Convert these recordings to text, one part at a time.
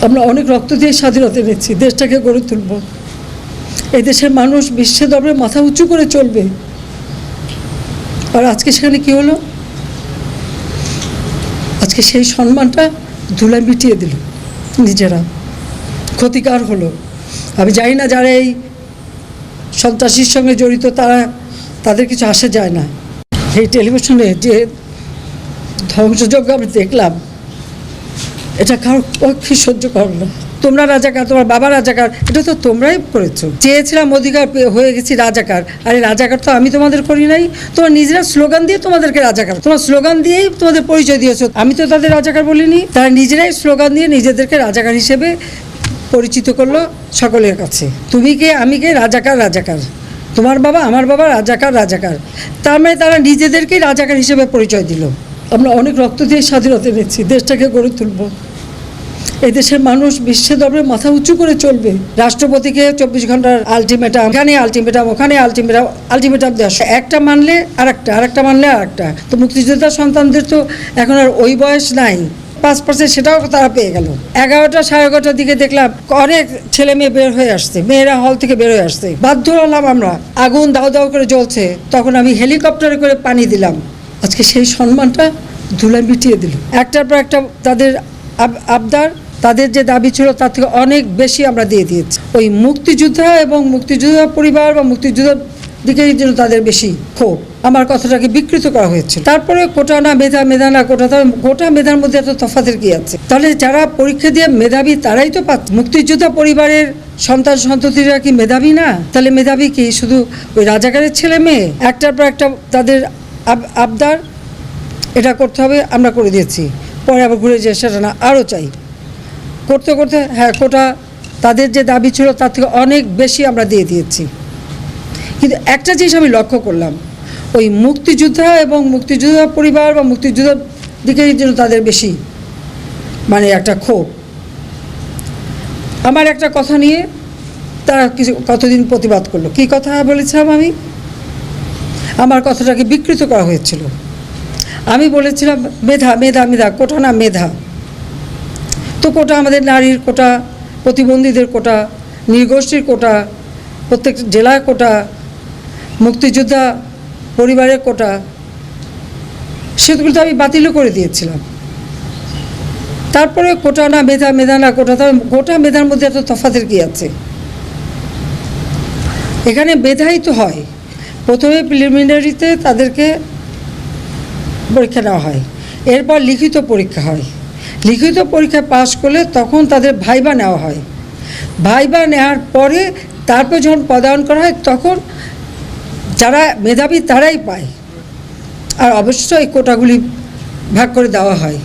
আমরা অনেক রক্ত দিয়ে স্বাধীনতা এনেছি, দেশটাকে গড়ে তুলব। এই দেশের মানুষ বিশ্বের দরবারে মাথা উঁচু করে চলবে। আর আজকে সেখানে কি হলো? আজকে সেই সম্মানটা ধুলায় মিটিয়ে দিল, নিজেরা ক্ষতিকার হলো। আমি জানি না যারা এই সন্ত্রাসীর সঙ্গে জড়িত তাদের কিছু আসে যায় না। এই টেলিভিশনে যে ধ্বংসযজ্ঞ আমি দেখলাম, এটা কারোর পক্ষে সহ্য করো না। তোমরা রাজাকার, তোমার বাবা রাজাকার, এটা তো তোমরাই করেছো। চেয়েছিলাম অধিকার হয়ে গেছি রাজাকার। আরে রাজাকার তো আমি তোমাদের করি নাই, তোমার নিজেরা স্লোগান দিয়ে তোমাদেরকে রাজাকার, তোমার স্লোগান দিয়েই তোমাদের পরিচয় দিয়েছো। আমি তো তাদের রাজাকার বলিনি, তারা নিজেরাই স্লোগান দিয়ে নিজেদেরকে রাজাকার হিসেবে পরিচিত করলো সকলের কাছে। তুমি কে, আমি কে, রাজাকার রাজাকার, তোমার বাবা আমার বাবা রাজাকার রাজাকার। তার মানে তারা নিজেদেরকেই রাজাকার হিসেবে পরিচয় দিল। আমরা অনেক রক্ত দিয়ে স্বাধীনতা এনেছি, দেশটাকে গড়ে তুলব। এই দেশের মানুষ বিশ্বের দরবারে মাথা উঁচু করে চলবে। রাষ্ট্রপতিকে 24 ঘন্টার আলটিমেটাম, এখানে আলটিমেটাম, ওখানে আলটিমেটাম দেওয়া, একটা মানলে আরেকটা মানলে আরেকটা। তো মুক্তিযোদ্ধা সন্তানদের তো এখন আর ওই বয়স নাই, 5% সেটাও তারা পেয়ে গেল। 11টা 11:30টার দিকে দেখলাম অনেক ছেলে মেয়ে বের হয়ে আসছে, মেয়েরা হল থেকে বের হয়ে আসছে। বাধ্য হলাম, আমরা আগুন দাও দাও করে জ্বলছে, তখন আমি হেলিকপ্টারে করে পানি দিলাম। আজকে সেই সম্মানটা ধুলায় মিটিয়ে দিল। একটার পর একটা তাদের আবদার, তাদের যে দাবি ছিল তার থেকে অনেক বেশি আমরা দিয়ে দিয়েছি। ওই মুক্তিযোদ্ধা এবং মুক্তিযোদ্ধা পরিবার বা মুক্তিযোদ্ধার দিকের জন্য তাদের বেশি ক্ষোভ। আমার কথাটাকে বিকৃত করা হয়েছিল। তারপরে কোটা না মেধা, মেধা না কোটা, তাহলে গোটা মেধার মধ্যে এত তফাতের কি আছে? তাহলে যারা পরীক্ষা দিয়ে মেধাবী তারাই তো পাচ্ছে। মুক্তিযোদ্ধা পরিবারের সন্তান সন্ততিরা কি মেধাবী না? তাহলে মেধাবী কি শুধু ওই রাজাকারের ছেলে মেয়ে? একটার পর একটা তাদের আবদার, এটা করতে হবে, আমরা করে দিয়েছি। পরে আবার ঘুরে যায় সেটা না, আরও চাই। করতে করতে হ্যাঁ, কোটা তাদের যে দাবি ছিল তার থেকে অনেক বেশি আমরা দিয়ে দিয়েছি। কিন্তু একটা জিনিস আমি লক্ষ্য করলাম, ওই মুক্তিযোদ্ধা এবং মুক্তিযোদ্ধা পরিবার বা মুক্তিযোদ্ধার দিকের জন্য তাদের বেশি মানে একটা ক্ষোভ। আমার একটা কথা নিয়ে তারা কতদিন প্রতিবাদ করলো। কি কথা বলেছিলাম আমি? আমার কথাটাকে বিকৃত করা হয়েছিল। আমি বলেছিলাম মেধা, মেধা, মেধা, কোটা না মেধা। তো কোটা আমাদের নারীর কোটা, প্রতিবন্ধীদের কোটা, নৃগোষ্ঠীর কোটা, প্রত্যেক জেলার কোটা, মুক্তিযোদ্ধা পরিবারের কোটা, সেগুলো তো আমি বাতিলও করে দিয়েছিলাম। তারপরে কোটা না মেধা, মেধা না কোটা, তাহলে গোটা মেধার মধ্যে এত তফাতের কি আছে? এখানে মেধাই তো হয়। প্রথমে প্রিলিমিনারিতে তাদেরকে পরীক্ষা নেওয়া হয়, এরপর লিখিত পরীক্ষা হয়। লিখিত পরীক্ষায় পাশ করলে তখন তাদের ভাইবা নেওয়া হয়। ভাইবা নেওয়ার পরে তারপর যখন পদায়ন করা হয় তখন যারা মেধাবী তারাই পায়। আর অবশ্যই কোটাগুলি ভাগ করে দেওয়া হয়।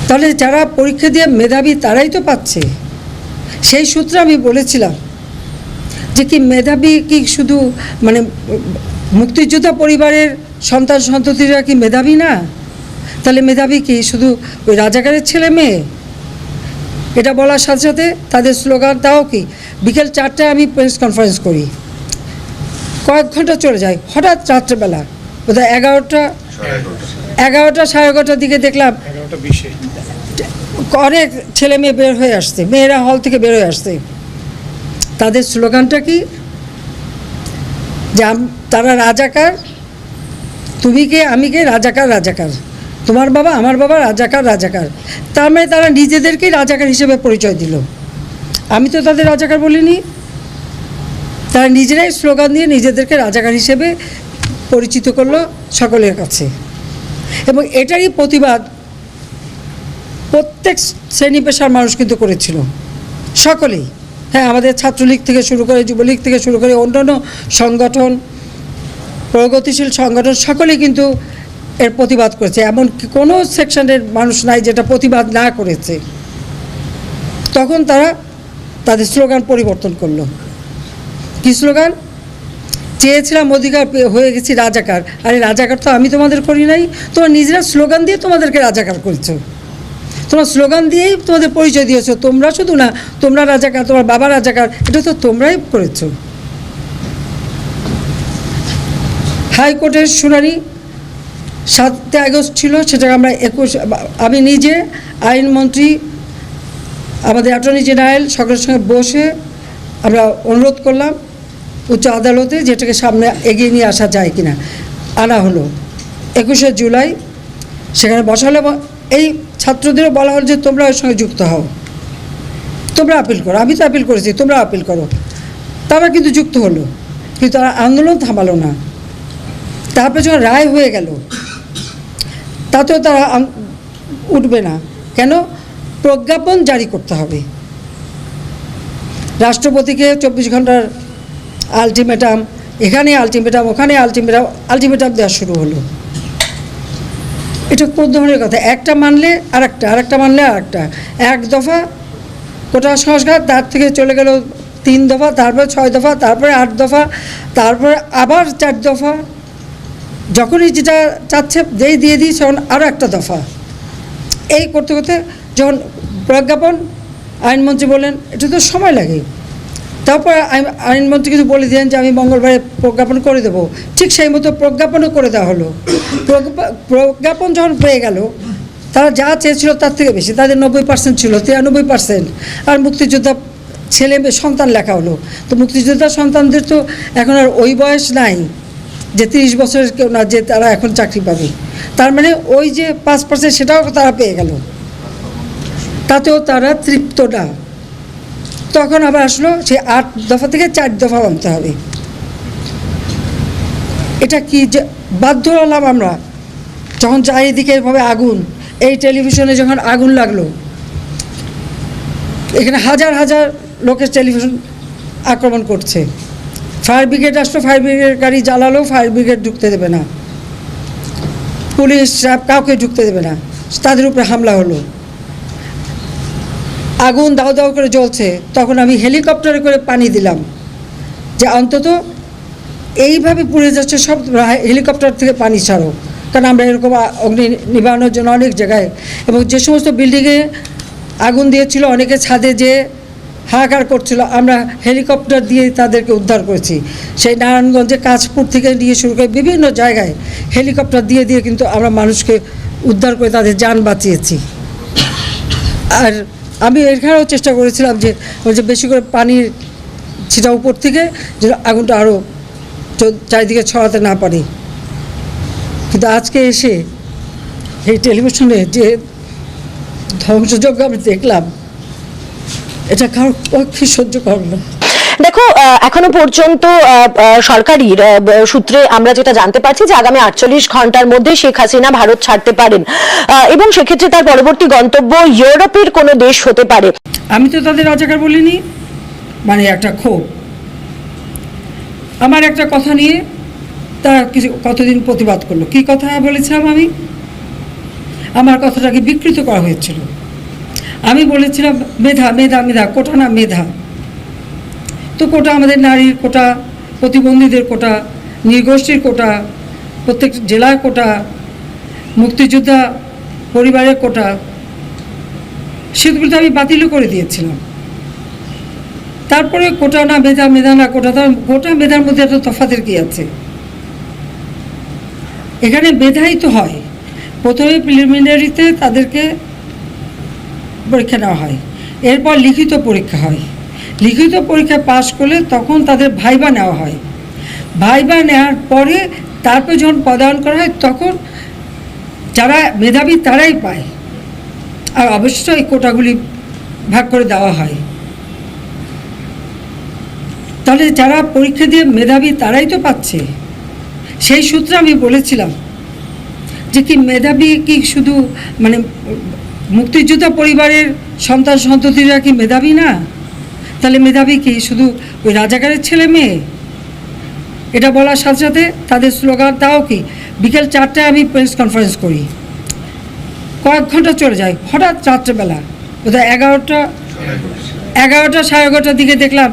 তাহলে যারা পরীক্ষা দিয়ে মেধাবী তারাই তো পাচ্ছে। সেই সূত্রে আমি বলেছিলাম যে কি মেধাবী কি শুধু মানে মুক্তিযোদ্ধা পরিবারের সন্তান সন্ততিরা কি মেধাবী না? তাহলে মেধাবী কি শুধু ওই রাজাকারের ছেলে মেয়ে? এটা বলার সাথে সাথে তাদের স্লোগান, তাও কি বিকেল 4টায় আমি প্রেস কনফারেন্স করি, কয়েক ঘন্টা চলে যায়, হঠাৎ রাত্রেবেলা বোধহয় 11টা 11:30টার দিকে দেখলাম অনেক ছেলে মেয়ে বের হয়ে আসছে, মেয়েরা হল থেকে বের হয়ে আসছে। তাদের স্লোগানটা কি? যে তারা রাজাকার, তুমি কে, আমি কে, রাজাকার রাজাকার, তোমার বাবা আমার বাবা রাজাকার রাজাকার। তার মানে তারা নিজেদেরকেই রাজাকার হিসেবে পরিচয় দিল। আমি তো তাদের রাজাকার বলিনি, তারা নিজেরাই স্লোগান দিয়ে নিজেদেরকে রাজাকার হিসেবে পরিচিত করলো সকলের কাছে। এবং এটারই প্রতিবাদ প্রত্যেক শ্রেণী পেশার মানুষ কিন্তু করেছিল, সকলেই। হ্যাঁ, আমাদের ছাত্রলীগ থেকে শুরু করে, যুবলীগ থেকে শুরু করে অন্যান্য সংগঠন, প্রগতিশীল সংগঠন, সকলেই কিন্তু এর প্রতিবাদ করেছে। এমন কোনো সেকশনের মানুষ নাই যেটা প্রতিবাদ না করেছে। তখন তারা তাদের স্লোগান পরিবর্তন করলো। কি স্লোগান? চেয়েছিলাম অধিকার হয়ে গেছি রাজাকার। আরে রাজাকার তো আমি তোমাদের করি নাই, তোমার নিজেরা স্লোগান দিয়ে তোমাদেরকে রাজাকার করেছো। তোমার স্লোগান দিয়েই তোমাদের পরিচয় দিয়েছো। তোমরা শুধু না, তোমরা রাজাকার, তোমার বাবা রাজাকার, এটা তো তোমরাই করেছো। হাইকোর্টের শুনানি 7 আগস্ট ছিল, সেটাকে আমরা 21, আমি নিজে আইনমন্ত্রী, আমাদের অ্যাটর্নি জেনারেল সকলের সঙ্গে বসে আমরা অনুরোধ করলাম উচ্চ আদালতে যেটাকে সামনে এগিয়ে নিয়ে আসা যায় কিনা। আনা হলো 21শে জুলাই, সেখানে বসালে এই ছাত্রদেরও বলা হলো যে তোমরা ওর সঙ্গে যুক্ত হও, তোমরা আপিল করো, আমি তো আপিল করেছি, তোমরা আপিল করো। তারা কিন্তু যুক্ত হলো, কিন্তু তারা আন্দোলন থামালো না। তারপরে যখন রায় হয়ে গেল তাতেও তারা উঠবে না। কেন? প্রজ্ঞাপন জারি করতে হবে, রাষ্ট্রপতিকে 24 ঘন্টার আলটিমেটাম, এখানে আলটিমেটাম, ওখানে আলটিমেটাম, আলটিমেটাম দেওয়া শুরু হলো। এটা কোন ধরনের কথা? একটা মানলে আরেকটা, আরেকটা মানলে আরেকটা। 1 দফা কোটা সংস্কার, তার থেকে চলে গেল 3 দফা, তারপরে 6 দফা, তারপরে 8 দফা, তারপরে আবার 4 দফা। যখনই যেটা চাচ্ছে যেই দিয়ে দিই তখন আরও একটা দফা। এই করতে করতে যখন প্রজ্ঞাপন, আইনমন্ত্রী বলেন এটা তো সময় লাগে। তারপর আইনমন্ত্রী কিছু বলে দিলেন যে আমি মঙ্গলবারে প্রজ্ঞাপন করে দেবো। ঠিক সেই মতো প্রজ্ঞাপনও করে দেওয়া হলো। প্রজ্ঞাপন যখন পেয়ে গেল, তারা যা চেয়েছিল তার থেকে বেশি, তাদের 90% ছিল, 93%। আর মুক্তিযোদ্ধা ছেলে মেয়ে সন্তান লেখা হলো। তো মুক্তিযোদ্ধা সন্তানদের তো এখন আর ওই বয়স নাই যে 30 বছরের কেউ না যে তারা এখন চাকরি পাবে। তার মানে ওই যে 5% সেটাও তারা পেয়ে গেল, তাতেও তারা তৃপ্ত না। তখন আবার আসলো সে 8 দফা থেকে 4 দফা আনতে হবে। এটা কি যে বাধ্য হলাম আমরা, যখন চারিদিকে এভাবে আগুন, এই টেলিভিশনে যখন আগুন লাগলো, এখানে হাজার হাজার লোকের টেলিভিশন আক্রমণ করছে। ফায়ার ব্রিগেড আসলো, ফায়ার ব্রিগেড গাড়ি জ্বালালো, ফায়ার ব্রিগেড ঢুকতে দেবে না, পুলিশ কাউকে ঢুকতে দেবে না, তাদের উপরে হামলা হলো। আগুন দাও দাও করে জ্বলছে, তখন আমি হেলিকপ্টারে করে পানি দিলাম যে অন্তত এইভাবে পুড়ে যাচ্ছে সব, হেলিকপ্টার থেকে পানি ছাড়ো। কারণ আমরা এরকম অগ্নি নিবারণের জন্য অনেক জায়গায়, এবং যে সমস্ত বিল্ডিংয়ে আগুন দিয়েছিল অনেকে ছাদে যে হাহাকার করছিল, আমরা হেলিকপ্টার দিয়ে তাদেরকে উদ্ধার করেছি। সেই নারায়ণগঞ্জে কাঁচপুর থেকে নিয়ে শুরু করে বিভিন্ন জায়গায় হেলিকপ্টার দিয়ে দিয়ে কিন্তু আমরা মানুষকে উদ্ধার করে তাদের যান বাঁচিয়েছি। আর আমি এখানেও চেষ্টা করেছিলাম যে ওই যে বেশি করে পানির ছিটা উপর থেকে যে আগুনটা আরও চারিদিকে ছড়াতে না পারে। কিন্তু আজকে এসে এই টেলিভিশনে যে ধ্বংসযজ্ঞ আমি দেখলাম, এটা কারোর পক্ষে সহ্য করো না। দেখো, এখনো পর্যন্ত সরকারি সূত্রে আমরা যেটা জানতে পারছি যে আগামী 48 ঘন্টার মধ্যে শেখ হাসিনা ভারত ছাড়তে পারেন, এবং সেক্ষেত্রে তার পরবর্তী গন্তব্য ইউরোপের কোনো দেশ হতে পারে। আমি তো তাদের রাজাকার বলিনি, মানে একটা ক্ষোভ। আমার একটা কথা নিয়ে তারা কিছু কতদিন প্রতিবাদ করলো। কি কথা বলেছিলাম আমি? আমার কথাটাকে বিকৃত করা হয়েছিল। আমি বলেছিলাম মেধা মেধা মেধা, কোটা না মেধা। তো কোটা আমাদের নারীর কোটা, প্রতিবন্ধীদের কোটা, নৃগোষ্ঠীর কোটা, প্রত্যেক জেলার কোটা, মুক্তিযোদ্ধা পরিবারের কোটা, সেগুলো তো আমি বাতিলও করে দিয়েছিলাম। তারপরে কোটা না মেধা, মেধা না কোটা, তার কোটা মেধার মধ্যে একটা তফাতের কি আছে? এখানে মেধাই তো হয়। প্রথমে প্রিলিমিনারিতে তাদেরকে পরীক্ষা নেওয়া হয়, এরপর লিখিত পরীক্ষা হয়। লিখিত পরীক্ষা পাশ করলে তখন তাদের ভাইবা নেওয়া হয়। ভাইবা নেওয়ার পরে তারপর যখন পদায়ন করা হয় তখন যারা মেধাবী তারাই পায়। আর অবশ্যই এই কোটাগুলি ভাগ করে দেওয়া হয়। তাহলে যারা পরীক্ষা দিয়ে মেধাবী তারাই তো পাচ্ছে। সেই সূত্রে আমি বলেছিলাম যে কি মেধাবী কি শুধু মানে মুক্তিযোদ্ধা পরিবারের সন্তান সন্ততিরা কি মেধাবী না? তাহলে মেধাবী কি শুধু ওই রাজাকারের ছেলে মেয়ে? এটা বলার সাথে সাথে তাদের স্লোগান, তাও কি বিকেল 4টায় আমি প্রেস কনফারেন্স করি, কয়েক ঘন্টা চলে যায়। হঠাৎ রাত্রেবেলা বোধহয় 11টা 11:30টার দিকে দেখলাম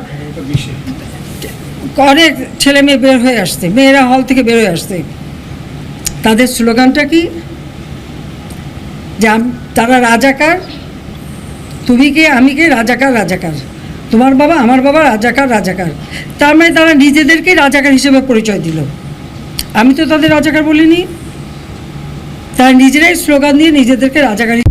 অনেক ছেলে মেয়ে বের হয়ে আসছে, মেয়েরা হল থেকে বের হয়ে আসছে। তাদের স্লোগানটা কি? যে তারা রাজাকার, তুমি কে আমি কে, রাজাকার রাজাকার, তোমার বাবা আমার বাবা, রাজাকার রাজাকার। তার মানে তারা নিজেদেরকে রাজাকার হিসেবে পরিচয় দিল। আমি তো তাদের রাজাকার বলিনি। তারা নিজেরাই স্লোগান দিয়ে নিজেদেরকে রাজাকারী